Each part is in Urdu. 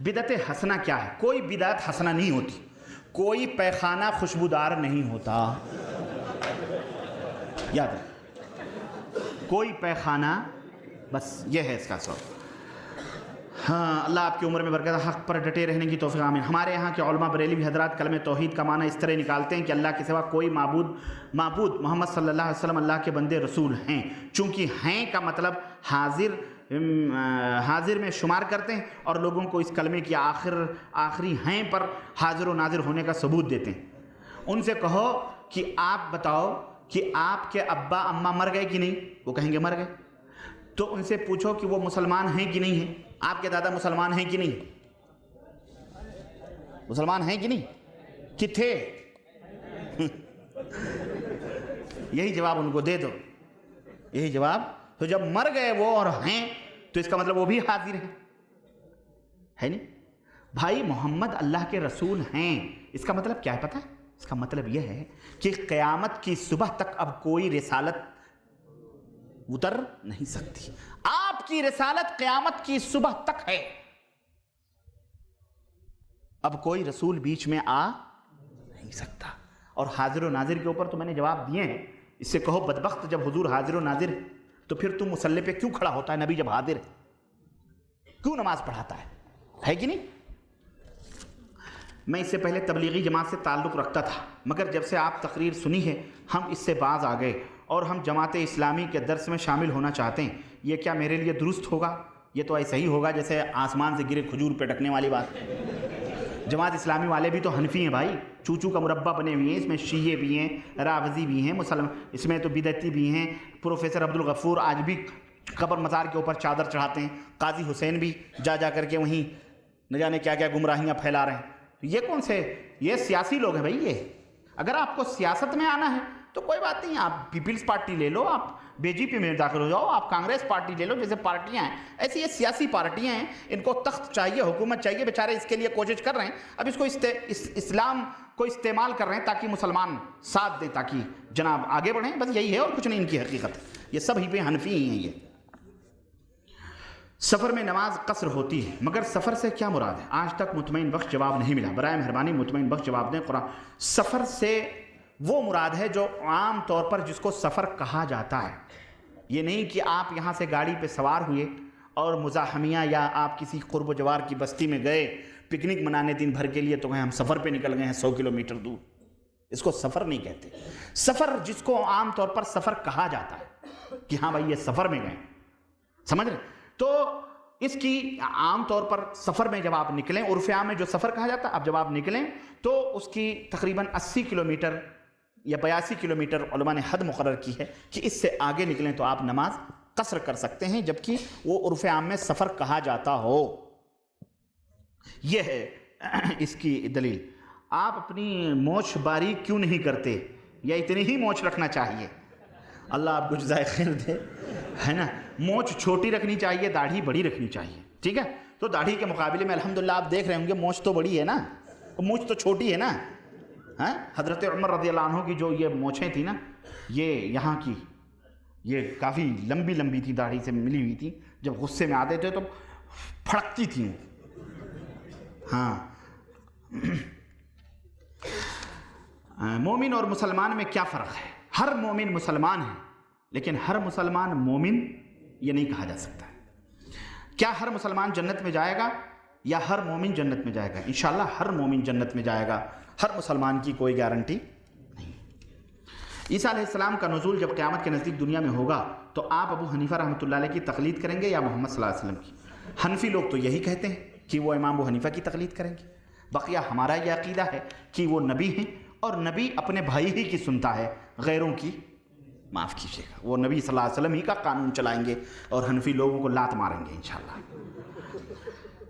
بدعت حسنہ کیا ہے؟ کوئی بدعت حسنہ نہیں ہوتی، کوئی پیخانہ خوشبودار نہیں ہوتا، یاد ہے، کوئی پیخانہ، بس یہ ہے اس کا سبب۔ ہاں، اللہ آپ کی عمر میں برکت، حق پر ڈٹے رہنے کی توفیق آمین۔ ہمارے یہاں کے علماء بریلوی حضرات کلمہ توحید کا معنی اس طرح نکالتے ہیں کہ اللہ کے سوا کوئی معبود محمد صلی اللہ علیہ وسلم اللہ کے بندے رسول ہیں۔ چونکہ ہیں کا مطلب حاضر میں شمار کرتے ہیں اور لوگوں کو اس کلمے کی آخری ہیں پر حاضر و ناظر ہونے کا ثبوت دیتے ہیں۔ ان سے کہو کہ آپ بتاؤ کہ آپ کے ابا اماں مر گئے کہ نہیں؟ وہ کہیں گے مر گئے۔ تو ان سے پوچھو کہ وہ مسلمان ہیں کہ نہیں ہیں؟ آپ کے دادا مسلمان ہیں کہ نہیں؟ مسلمان ہیں کہ نہیں؟ کہ تھے؟ یہی جواب ان کو دے دو، یہی جواب۔ تو جب مر گئے وہ اور ہیں تو اس کا مطلب وہ بھی حاضر ہیں، ہے نہیں؟ بھائی محمد اللہ کے رسول ہیں، اس کا مطلب کیا ہے پتہ ہے؟ اس کا مطلب یہ ہے کہ قیامت کی صبح تک اب کوئی رسالت اتر نہیں سکتی۔ آپ کی رسالت قیامت کی صبح تک ہے، اب کوئی رسول بیچ میں آ نہیں سکتا۔ اور حاضر و ناظر کے اوپر تو میں نے جواب دیے ہیں۔ اس سے کہو بدبخت، جب حضور حاضر و ناظر ہے تو پھر تم مصلی پہ کیوں کھڑا ہوتا ہے؟ نبی جب حاضر ہے کیوں نماز پڑھاتا ہے کہ نہیں؟ میں اس سے پہلے تبلیغی جماعت سے تعلق رکھتا تھا، مگر جب سے آپ تقریر سنی ہے ہم اس سے باز آ گئے اور ہم جماعت اسلامی کے درس میں شامل ہونا چاہتے ہیں۔ یہ کیا میرے لیے درست ہوگا؟ یہ تو ایسا ہی ہوگا جیسے آسمان سے گرے کھجور پہ ڈکنے والی بات۔ جماعت اسلامی والے بھی تو حنفی ہیں بھائی، چوچو کا مربع بنے ہوئے ہیں، اس میں شیعہ بھی ہیں، راوزی بھی ہیں، اس میں تو بدعتی بھی ہیں۔ پروفیسر عبدالغفور آج بھی قبر مزار کے اوپر چادر چڑھاتے ہیں، قاضی حسین بھی جا کر کے وہیں نہ جانے کیا کیا گمراہیاں پھیلا رہے ہیں۔ یہ کون سے؟ یہ سیاسی لوگ ہیں بھائی۔ یہ اگر آپ کو سیاست میں آنا ہے تو کوئی بات نہیں، آپ پیپلز پارٹی لے لو، آپ بی جے پی میں داخل ہو جاؤ، آپ کانگریس پارٹی لے لو، جیسے پارٹیاں ہیں ایسی یہ سیاسی پارٹیاں ہیں، ان کو تخت چاہیے، حکومت چاہیے، بیچارے اس کے لیے کوشش کر رہے ہیں۔ اب اس کو اسلام کو استعمال کر رہے ہیں تاکہ مسلمان ساتھ دیں، تاکہ جناب آگے بڑھیں، بس یہی ہے اور کچھ نہیں ان کی حقیقت۔ یہ سب ہی پہ حنفی ہی ہیں۔ یہ سفر میں نماز قصر ہوتی ہے، مگر سفر سے کیا مراد ہے؟ آج تک مطمئن بخش جواب نہیں ملا، برائے مہربانی مطمئن بخش جواب دیں۔ قرآن سفر سے وہ مراد ہے جو عام طور پر جس کو سفر کہا جاتا ہے۔ یہ نہیں کہ آپ یہاں سے گاڑی پہ سوار ہوئے اور مزاحمیہ یا آپ کسی قرب و جوار کی بستی میں گئے پکنک منانے دن بھر کے لیے، تو ہم سفر پہ نکل گئے ہیں 100 کلومیٹر دور، اس کو سفر نہیں کہتے۔ سفر جس کو عام طور پر سفر کہا جاتا ہے کہ ہاں بھائی یہ سفر میں گئے، سمجھ رہے؟ تو اس کی عام طور پر سفر میں جب آپ نکلیں، عرف عام میں جو سفر کہا جاتا ہے، اب جب آپ نکلیں تو اس کی تقریباً 80 کلومیٹر یا 82 کلومیٹر علماء نے حد مقرر کی ہے کہ اس سے آگے نکلیں تو آپ نماز قصر کر سکتے ہیں، جبکہ وہ عرف عام میں سفر کہا جاتا ہو۔ یہ ہے اس کی دلیل۔ آپ اپنی مونچھ باریک کیوں نہیں کرتے؟ یا اتنی ہی مونچھ رکھنا چاہیے؟ اللہ آپ کو جزائے خیر دے، ہے نا؟ مونچھ چھوٹی رکھنی چاہیے، داڑھی بڑی رکھنی چاہیے، ٹھیک ہے؟ تو داڑھی کے مقابلے میں الحمدللہ آپ دیکھ رہے ہوں گے مونچھ تو بڑی ہے نا، مونچھ تو چھوٹی ہے نا۔ حضرت عمر رضی اللہ عنہ کی جو یہ مونچھیں تھیں نا، یہ یہاں کی یہ کافی لمبی لمبی تھی، داڑھی سے ملی ہوئی تھی، جب غصے میں آتے تھے تو پھڑکتی تھیں۔ ہاں، مومن اور مسلمان میں کیا فرق ہے؟ ہر مومن مسلمان ہے، لیکن ہر مسلمان مومن یہ نہیں کہا جا سکتا ہے۔ کیا ہر مسلمان جنت میں جائے گا یا ہر مومن جنت میں جائے گا؟ انشاءاللہ ہر مومن جنت میں جائے گا، ہر مسلمان کی کوئی گارنٹی نہیں۔ عیسیٰ علیہ السلام کا نزول جب قیامت کے نزدیک دنیا میں ہوگا تو آپ ابو حنیفہ رحمۃ اللہ علیہ کی تقلید کریں گے یا محمد صلی اللہ علیہ وسلم کی؟ حنفی لوگ تو یہی کہتے ہیں کہ وہ امام ابو حنیفہ کی تقلید کریں گے۔ بقیہ ہمارا یہ عقیدہ ہے کہ وہ نبی ہیں اور نبی اپنے بھائی ہی کی سنتا ہے، غیروں کی معاف کیجیے گا، وہ نبی صلی اللہ علیہ وسلم ہی کا قانون چلائیں گے اور حنفی لوگوں کو لات ماریں گے انشاءاللہ۔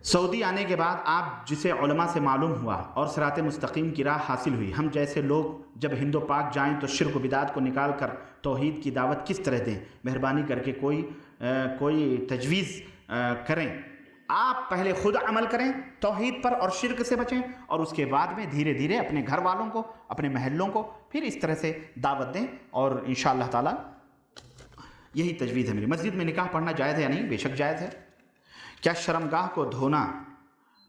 سعودی آنے کے بعد آپ جسے علماء سے معلوم ہوا اور صراط مستقیم کی راہ حاصل ہوئی، ہم جیسے لوگ جب ہند و پاک جائیں تو شرک و بدعات کو نکال کر توحید کی دعوت کس طرح دیں؟ مہربانی کر کے کوئی تجویز کریں۔ آپ پہلے خود عمل کریں توحید پر اور شرک سے بچیں، اور اس کے بعد میں دھیرے دھیرے اپنے گھر والوں کو، اپنے محلوں کو پھر اس طرح سے دعوت دیں، اور انشاءاللہ تعالی یہی تجویز ہے میری۔ مسجد میں نکاح پڑھنا جائز ہے یا نہیں؟ بے شک جائز ہے۔ کیا شرمگاہ کو دھونا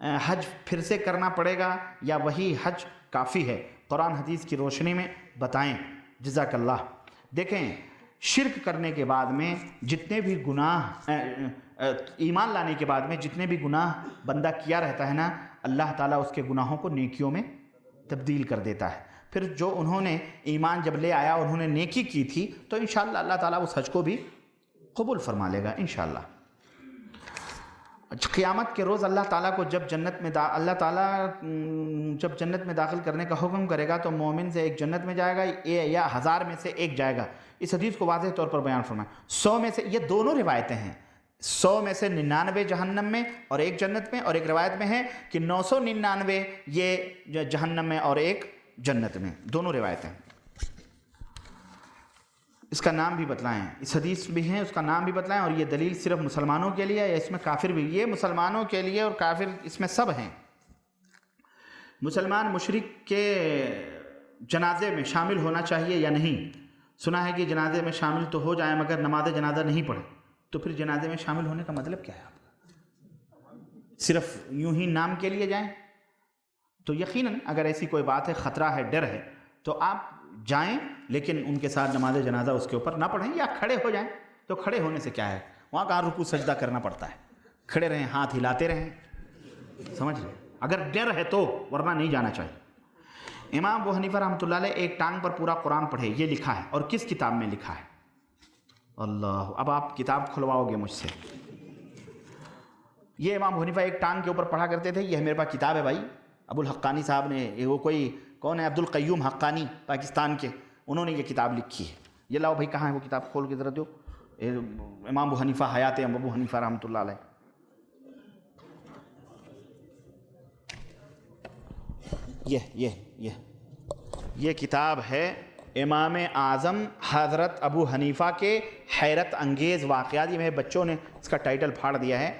حج پھر سے کرنا پڑے گا یا وہی حج کافی ہے؟ قرآن حدیث کی روشنی میں بتائیں، جزاک اللہ۔ دیکھیں، شرک کرنے کے بعد میں جتنے بھی گناہ، ایمان لانے کے بعد میں جتنے بھی گناہ بندہ کیا رہتا ہے نا، اللہ تعالیٰ اس کے گناہوں کو نیکیوں میں تبدیل کر دیتا ہے۔ پھر جو انہوں نے ایمان جب لے آیا، انہوں نے نیکی کی تھی، تو انشاءاللہ اللہ تعالیٰ اس حج کو بھی قبول فرما لے گا انشاءاللہ۔ قیامت کے روز اللہ تعالیٰ کو جب جنت میں اللہ تعالیٰ جب جنت میں داخل کرنے کا حکم کرے گا تو مومن سے ایک جنت میں جائے گا یا 1000 میں سے ایک جائے گا۔ اس حدیث کو واضح طور پر بیان فرمائیں۔ 100 میں سے، یہ دونوں روایتیں ہیں، 100 میں سے 99 جہنم میں اور ایک جنت میں، اور ایک روایت میں ہے کہ 999 یہ جہنم میں اور ایک جنت میں، دونوں روایتیں۔ اس کا نام بھی بتلائیں، اس حدیث بھی ہیں، اس کا نام بھی بتلائیں، اور یہ دلیل صرف مسلمانوں کے لیے یا اس میں کافر بھی؟ یہ مسلمانوں کے لیے اور کافر اس میں سب ہیں۔ مسلمان مشرک کے جنازے میں شامل ہونا چاہیے یا نہیں؟ سنا ہے کہ جنازے میں شامل تو ہو جائیں مگر نماز جنازہ نہیں پڑھیں، تو پھر جنازے میں شامل ہونے کا مطلب کیا ہے آپ کا؟ صرف یوں ہی نام کے لیے جائیں؟ تو یقیناً اگر ایسی کوئی بات ہے، خطرہ ہے، ڈر ہے، تو آپ جائیں، لیکن ان کے ساتھ نماز جنازہ اس کے اوپر نہ پڑھیں، یا کھڑے ہو جائیں۔ تو کھڑے ہونے سے کیا ہے؟ وہاں کہاں رکوع سجدہ کرنا پڑتا ہے، کھڑے رہیں، ہاتھ ہلاتے رہیں، سمجھ لیں، اگر ڈر ہے تو، ورنہ نہیں جانا چاہیے۔ امام ابو حنیفہ رحمۃ اللہ علیہ ایک ٹانگ پر پورا قرآن پڑھے، یہ لکھا ہے، اور کس کتاب میں لکھا ہے؟ اللہ، اب آپ کتاب کھلواؤ گے مجھ سے۔ یہ امام ابو حنیفہ ایک ٹانگ کے اوپر پڑھا کرتے تھے، یہ میرے پاس کتاب ہے بھائی، ابو الحقانی صاحب نے، وہ کوئی کون ہے، عبد القیوم حقانی پاکستان کے، انہوں نے یہ کتاب لکھی ہے۔ یہ لاؤ بھائی، کہاں ہے وہ کتاب؟ کھول کے ذرا دو، امام ابو حنیفہ، حیات ابو حنیفہ رحمۃ اللہ علیہ۔ یہ کتاب ہے امام اعظم حضرت ابو حنیفہ کے حیرت انگیز واقعات۔ یہ میرے بچوں نے اس کا ٹائٹل پھاڑ دیا ہے۔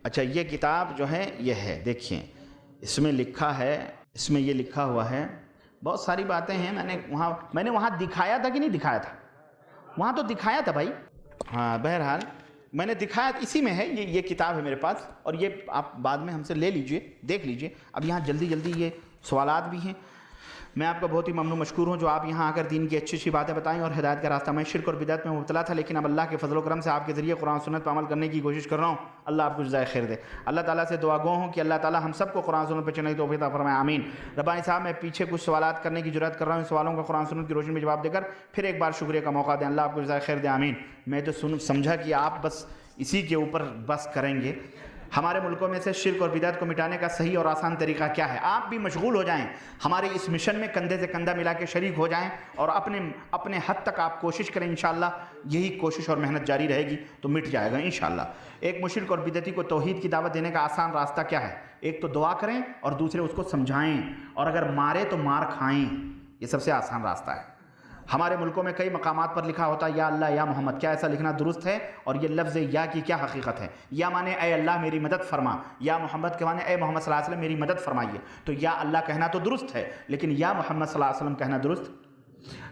اچھا، یہ کتاب جو ہے یہ ہے، دیکھیں اس میں لکھا ہے، اس میں یہ لکھا ہوا ہے، بہت ساری باتیں ہیں۔ میں نے وہاں دکھایا تھا کہ نہیں دکھایا تھا؟ وہاں تو دکھایا تھا بھائی، ہاں، بہرحال میں نے دکھایا، اسی میں ہے، یہ کتاب ہے میرے پاس، اور یہ آپ بعد میں ہم سے لے لیجئے، دیکھ لیجئے۔ اب یہاں جلدی جلدی یہ سوالات بھی ہیں۔ میں آپ کا بہت ہی ممنون مشکور ہوں جو آپ یہاں آ کر دین کی اچھی باتیں بتائیں اور ہدایت کا راستہ۔ میں شرک اور بدعت میں مبتلا تھا، لیکن اب اللہ کے فضل و کرم سے آپ کے ذریعے قرآن سنت پر عمل کرنے کی کوشش کر رہا ہوں۔ اللہ آپ کو جزائے خیر دے۔ اللہ تعالیٰ سے دعا گو ہوں کہ اللہ تعالیٰ ہم سب کو قرآن سنت پہ چلنے کی توفیق عطا فرمائے، آمین۔ ربانی صاحب، میں پیچھے کچھ سوالات کرنے کی جرات کر رہا ہوں، ان سوالوں کا قرآن سنت کی روشنی میں جواب دے کر پھر ایک بار شکریہ کا موقع دیں۔ اللہ آپ کو جزائے خیر دے، آمین۔ میں تو سمجھا کہ آپ بس اسی کے اوپر بس کریں گے۔ ہمارے ملکوں میں سے شرک اور بدعت کو مٹانے کا صحیح اور آسان طریقہ کیا ہے؟ آپ بھی مشغول ہو جائیں، ہمارے اس مشن میں کندھے سے کندھا ملا کے شریک ہو جائیں، اور اپنے حد تک آپ کوشش کریں۔ انشاءاللہ یہی کوشش اور محنت جاری رہے گی تو مٹ جائے گا انشاءاللہ۔ ایک مشرک اور بدعتی کو توحید کی دعوت دینے کا آسان راستہ کیا ہے؟ ایک تو دعا کریں اور دوسرے اس کو سمجھائیں، اور اگر مارے تو مار کھائیں، یہ سب سے آسان راستہ ہے۔ ہمارے ملکوں میں کئی مقامات پر لکھا ہوتا ہے یا اللہ یا محمد، کیا ایسا لکھنا درست ہے؟ اور یہ لفظ یا کی کیا حقیقت ہے؟ یا مانے اے اللہ میری مدد فرما، یا محمد کے مانے اے محمد صلی اللہ علیہ وسلم میری مدد فرمائیے۔ تو یا اللہ کہنا تو درست ہے، لیکن یا محمد صلی اللہ علیہ وسلم کہنا درست؟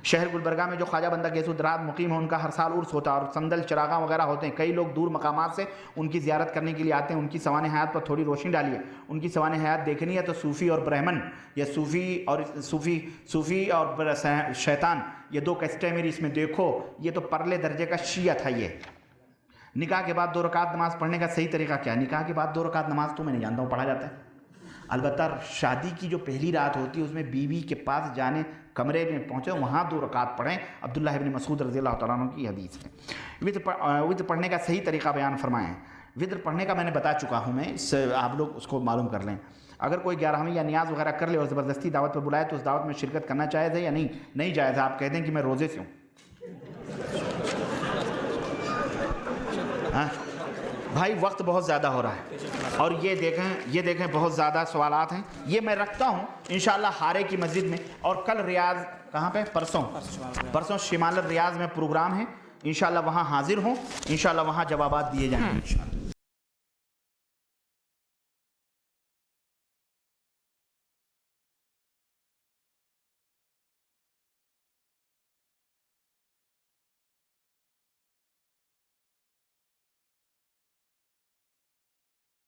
شہر گلبرگہ میں جو خواجہ بندہ گیسو درات مقیم ہیں، ان کا ہر سال عرس ہوتا ہے اور سندل چراغاں وغیرہ ہوتے ہیں۔ کئی لوگ دور مقامات سے ان کی زیارت کرنے کے لیے آتے ہیں۔ ان کی سوانح حیات پر تھوڑی روشنی ڈالیے۔ ان کی سوانح حیات دیکھنی ہے تو صوفی اور برہمن، یا صوفی اور شیطان، یہ دو کیسٹیں میری، اس میں دیکھو، یہ تو پرلے درجے کا شیعہ تھا۔ یہ نکاح کے بعد 2 رکعت نماز پڑھنے کا صحیح طریقہ کیا ہے؟ نکاح کے بعد 2 رکعت نماز تو میں نہیں جانتا ہوں پڑھا جاتا ہے، البتہ شادی کی جو پہلی رات ہوتی ہے اس میں بیوی کے پاس جانے، کمرے میں پہنچے وہاں 2 رکعت پڑھیں۔ عبداللہ ابن مسعود رضی اللہ تعالیٰ عنہ کی حدیث ہے۔ وطر پڑھنے کا صحیح طریقہ بیان فرمائیں۔ وطر پڑھنے کا میں نے بتا چکا ہوں، میں اس آپ لوگ اس کو معلوم کر لیں۔ اگر کوئی 11ویں یا نیاز وغیرہ کر لے اور زبردستی دعوت پہ بلائے تو اس دعوت میں شرکت کرنا جائز ہے یا نہیں؟ نہیں جائز ہے۔ آپ کہہ دیں کہ میں روزے سے ہوں۔ ہاں بھائی، وقت بہت زیادہ ہو رہا ہے، اور یہ دیکھیں بہت زیادہ سوالات ہیں۔ یہ میں رکھتا ہوں انشاءاللہ ہارے کی مسجد میں، اور کل ریاض کہاں پہ؟ پرسوں شمال الریاض میں پروگرام ہے، انشاءاللہ وہاں حاضر ہوں، انشاءاللہ وہاں جوابات دیے جائیں گے انشاءاللہ۔